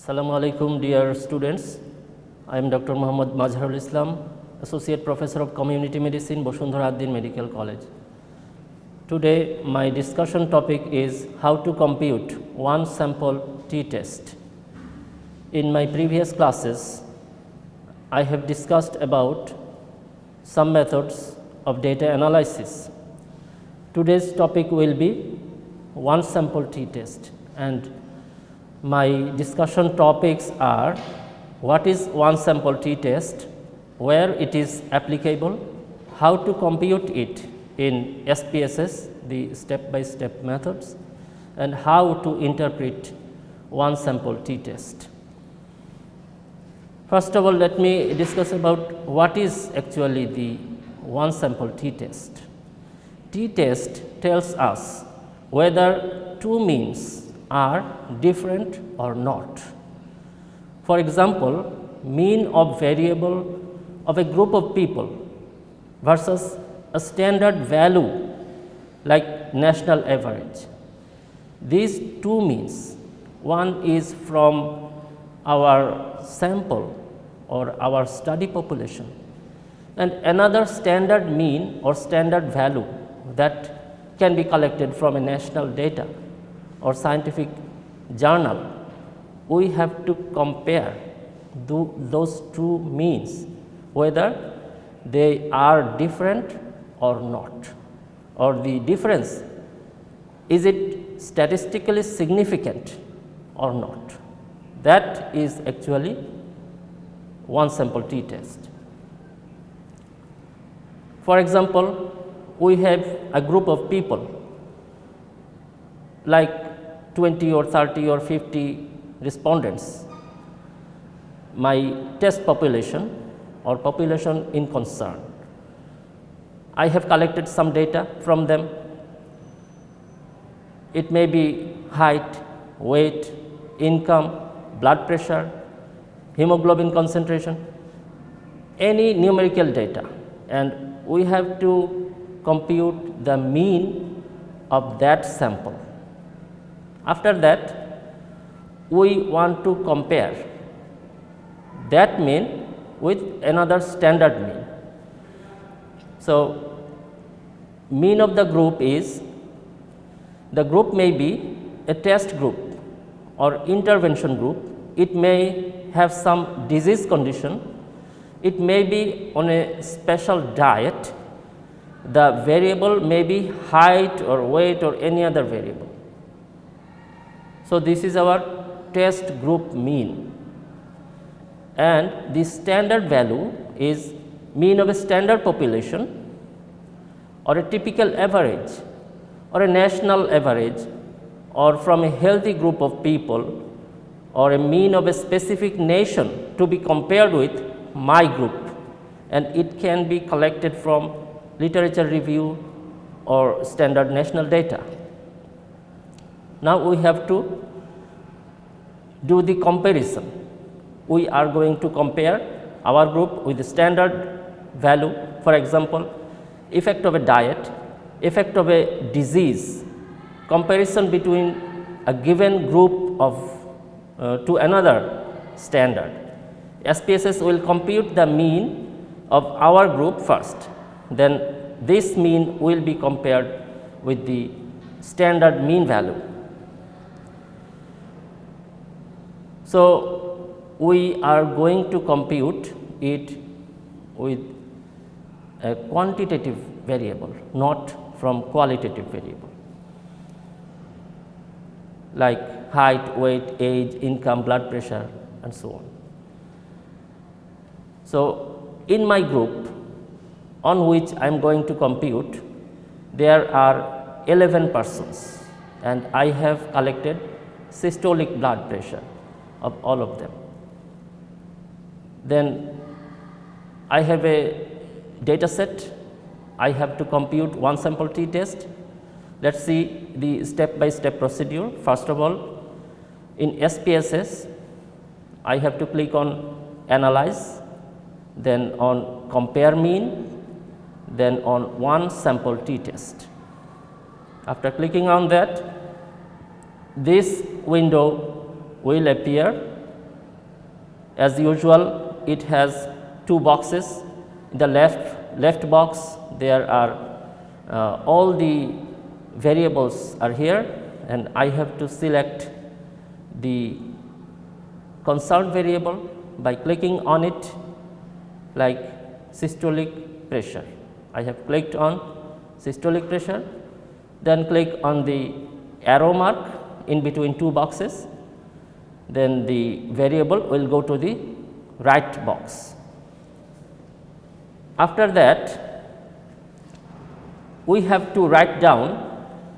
Assalamu alaikum dear students. I am Dr. Mohammad Mazharul, Associate Professor of Community Medicine, Bashundhara Ad-din Medical College. Today my discussion topic is how to compute one sample t-test. In my previous classes, I have discussed about some methods of data analysis. Today's topic will be one sample t-test, and my discussion topics are what is one sample t-test, where it is applicable, how to compute it in SPSS, the step-by-step methods, and how to interpret one sample t-test. First of all, let me discuss about what is actually the one sample t-test. T-test tells us whether two means are different or not. For example, mean of variable of a group of people versus a standard value like national average. These two means, one is from our sample or our study population, and another standard mean or standard value that can be collected from a national data or scientific journal. We have to compare those two means, whether they are different or not, or the difference, is it statistically significant or not. That is actually one sample t-test. For example, we have a group of people like 20 or 30 or 50 respondents, my test population or population in concern. I have collected some data from them. It may be height, weight, income, blood pressure, hemoglobin concentration, any numerical data, and we have to compute the mean of that sample. After that, we want to compare that mean with another standard mean. So, mean of the group is, the group may be a test group or intervention group. It may have some disease condition. It may be on a special diet. The variable may be height or weight or any other variable. So, this is our test group mean, and the standard value is mean of a standard population or a typical average or a national average or from a healthy group of people or a mean of a specific nation to be compared with my group, and it can be collected from literature review or standard national data. Now, we have to do the comparison. We are going to compare our group with the standard value, for example, effect of a diet, effect of a disease, comparison between a given group of to another standard. SPSS will compute the mean of our group first, then this mean will be compared with the standard mean value. So, we are going to compute it with a quantitative variable, not from qualitative variable, like height, weight, age, income, blood pressure, and so on. So, in my group on which I am going to compute, there are 11 persons, and I have collected systolic blood pressure of all of them. Then I have a data set. I have to compute one sample t-test. Let us see the step-by-step procedure. First of all, in SPSS, I have to click on Analyze, then on Compare Mean, then on One Sample t-test. After clicking on that, this window will appear As usual, it has two boxes. In the left box, there are all the variables are here, and I have to select the concerned variable by clicking on it, like systolic pressure. I have clicked on systolic pressure, then click on the arrow mark in between two boxes, then the variable will go to the right box. After that, we have to write down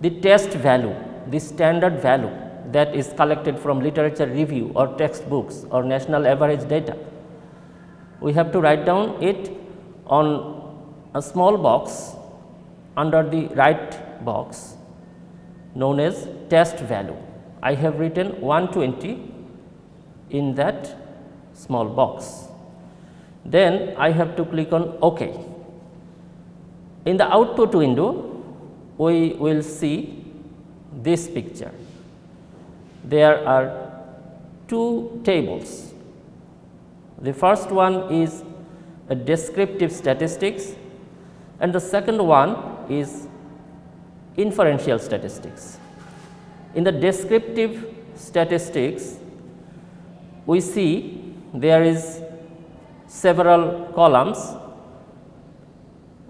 the test value, the standard value that is collected from literature review or textbooks or national average data. We have to write down it on a small box under the right box known as test value. I have written 120 in that small box. Then I have to click on OK. In the output window, we will see this picture. There are two tables. The first one is a descriptive statistics, and the second one is inferential statistics. In the descriptive statistics, we see there is several columns.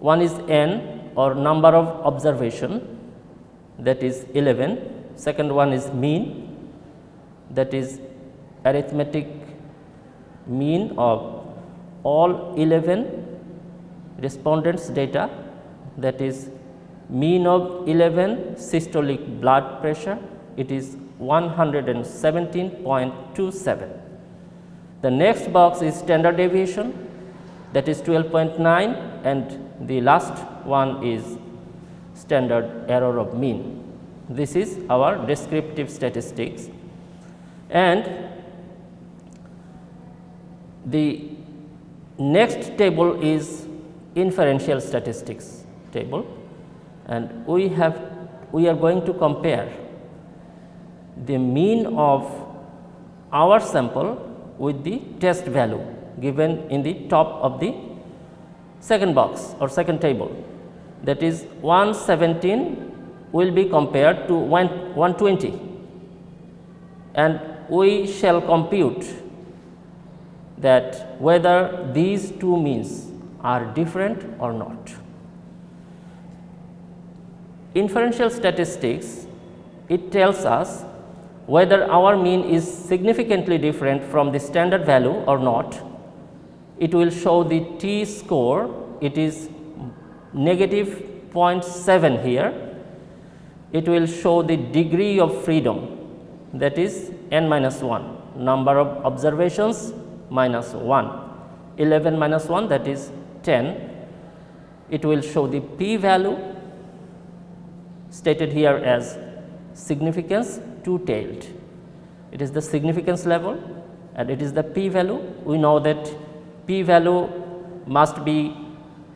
One is n, or number of observation, that is 11. Second one is mean, that is arithmetic mean of all 11 respondents' data, that is mean of 11 systolic blood pressure, it is 117.27. The next box is standard deviation, that is 12.9, and the last one is standard error of mean. This is our descriptive statistics, and the next table is inferential statistics table, and we are going to compare the mean of our sample with the test value given in the top of the second box or second table, that is 117 will be compared to 120, and we shall compute that whether these two means are different or not. Inferential statistics, it tells us whether our mean is significantly different from the standard value or not. It will show the t score, it is negative 0.7 here. It will show the degree of freedom, that is n minus 1, number of observations minus 1, 11 minus 1, that is 10. It will show the p value, stated here as significance two-tailed. It is the significance level and it is the p value. We know that p value must be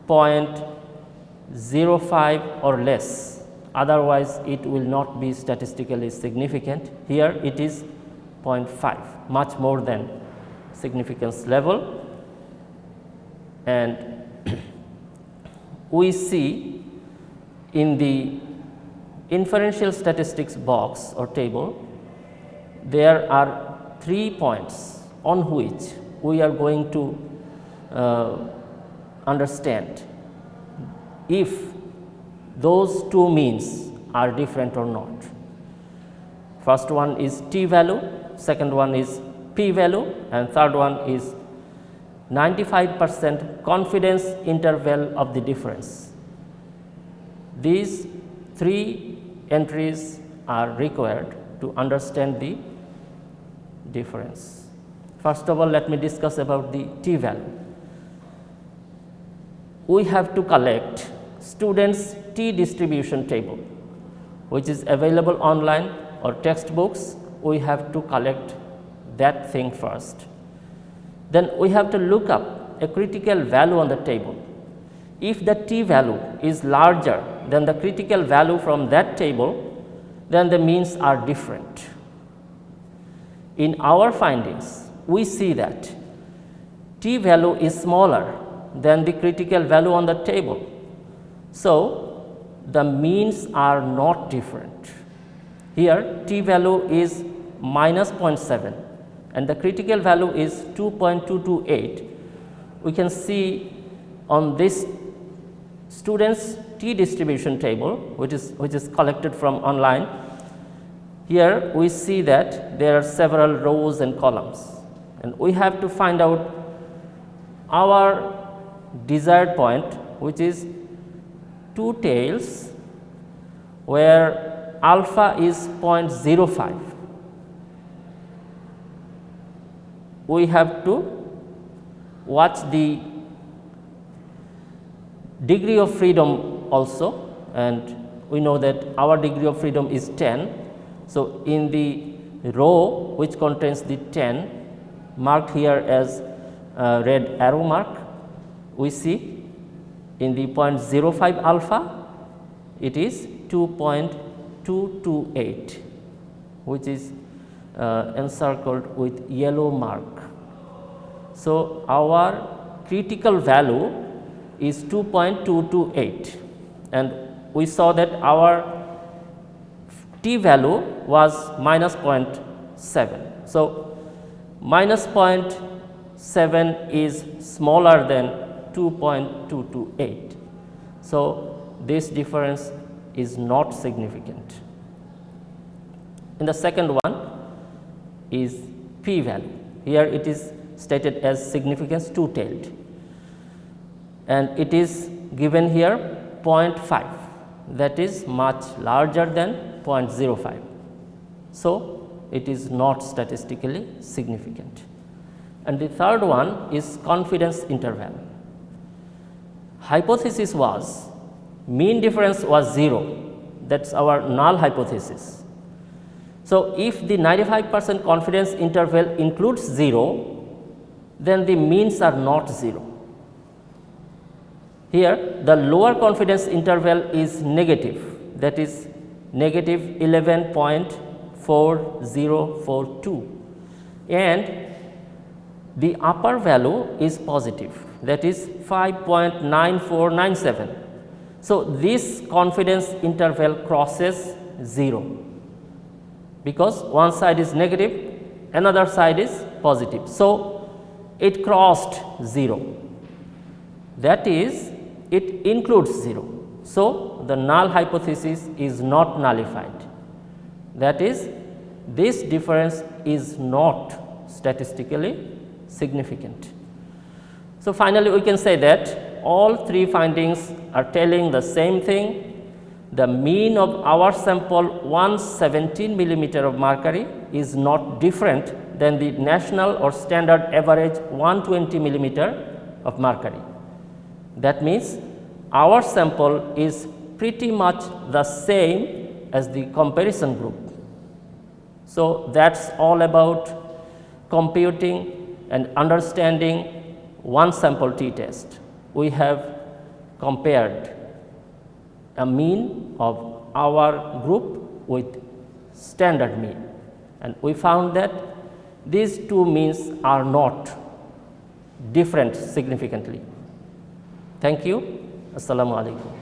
0.05 or less, otherwise it will not be statistically significant. Here it is 0.5, much more than significance level, and we see in the inferential statistics box or table, there are 3 points on which we are going to understand if those two means are different or not. First one is t value, second one is p value, and third one is 95% confidence interval of the difference. These three entries are required to understand the difference. First of all, let me discuss about the t value. We have to collect students' t distribution table, which is available online or textbooks. We have to collect that thing first. Then we have to look up a critical value on the table. If the t value is larger than the critical value from that table, then the means are different. In our findings, we see that t value is smaller than the critical value on the table. So, the means are not different. Here t value is minus 0.7 and the critical value is 2.228. We can see on this students t distribution table, which is collected from online. Here we see that there are several rows and columns, and we have to find out our desired point, which is two tails where alpha is 0.05. We have to watch the degree of freedom also, and we know that our degree of freedom is 10. So, in the row which contains the 10 marked here as red arrow mark, we see in the 0.05 alpha it is 2.228, which is encircled with yellow mark. So, our critical value is 2.228, and we saw that our t value was minus 0.7. So, minus 0.7 is smaller than 2.228. So, this difference is not significant. And the second one is p value. Here it is stated as significance two-tailed, and it is given here 0.5, that is much larger than 0.05. So, it is not statistically significant. And the third one is confidence interval. Hypothesis was mean difference was 0, that is our null hypothesis. So, if the 95% confidence interval includes 0, then the means are not 0. Here the lower confidence interval is negative, that is negative 11.4042, and the upper value is positive, that is 5.9497. So, this confidence interval crosses 0, because one side is negative, another side is positive. So, it crossed 0, that is it includes 0. So, the null hypothesis is not nullified, that is this difference is not statistically significant. So, finally, we can say that all three findings are telling the same thing. The mean of our sample 117 millimeter of mercury is not different than the national or standard average 120 millimeter of mercury. That means, our sample is pretty much the same as the comparison group. So, that is all about computing and understanding one sample t-test. We have compared a mean of our group with standard mean, and we found that these two means are not different significantly. Thank you. Assalamu alaikum.